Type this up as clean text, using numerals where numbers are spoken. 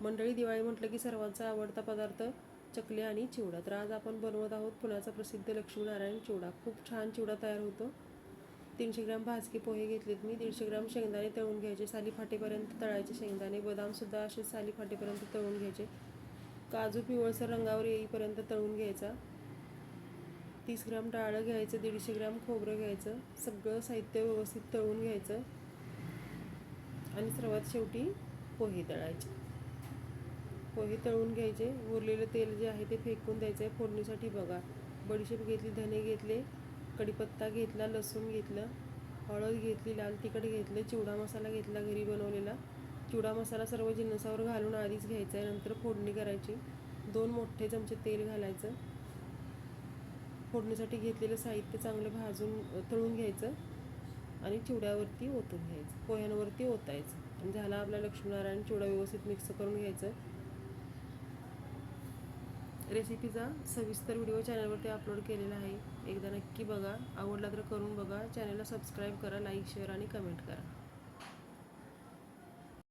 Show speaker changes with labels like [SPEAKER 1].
[SPEAKER 1] मंडळी, दिवाळी म्हटलं की सर्वांचा आवडता पदार्थ चकली आणि चिवडा. तर आज आपण बनवत आहोत पुण्याचा प्रसिद्ध लक्ष्मीनारायण चिवडा. खूप छान चिवडा तयार होतो. 300 ग्रॅम भाजके पोहे घेतलेत मी. 150 ग्रॅम शेंगदाणे तळून घ्यायचे, साली फाटेपर्यंत तळायचे शेंगदाणे. बदामसुद्धा असे साली फाटेपर्यंत तळून घ्यायचे. काजू पिवळसर रंगावर येईपर्यंत तळून घ्यायचा. 30 ग्रॅम डाळं घ्यायचं, 150 ग्रॅम खोबरं घ्यायचं. सगळं साहित्य व्यवस्थित तळून घ्यायचं आणि सर्वात शेवटी पोहे तळायचे. पोहे तळून घ्यायचे. उरलेलं तेल जे आहे ते फेकून द्यायचं आहे. फोडणीसाठी बघा, बडीशेप घेतली, धने घेतले, कढीपत्ता घेतला, लसूण घेतलं, हळद घेतली, लाल तिखट घेतलं, चिवडा मसाला घेतला घरी बनवलेला. चिवडा मसाला सर्व जिन्नसावर घालून आधीच घ्यायचा आहे. नंतर फोडणी करायची. 2 मोठे चमचे तेल घालायचं. फोडणीसाठी घेतलेलं साहित्य चांगलं भाजून तळून घ्यायचं आणि चिवड्यावरती ओतून घ्यायचं, पोह्यांवरती ओतायचं. आणि झाला आपला लक्ष्मीनारायण चिवडा. व्यवस्थित मिक्स करून घ्यायचं. रेसिपीचा सविस्तर व्हिडिओ चॅनलवरती अपलोड केलेला आहे. एकदा नक्की बघा. आवडला तर करून बघा. चॅनलला सबस्क्राईब करा, लाईक, शेअर आणि कमेंट करा.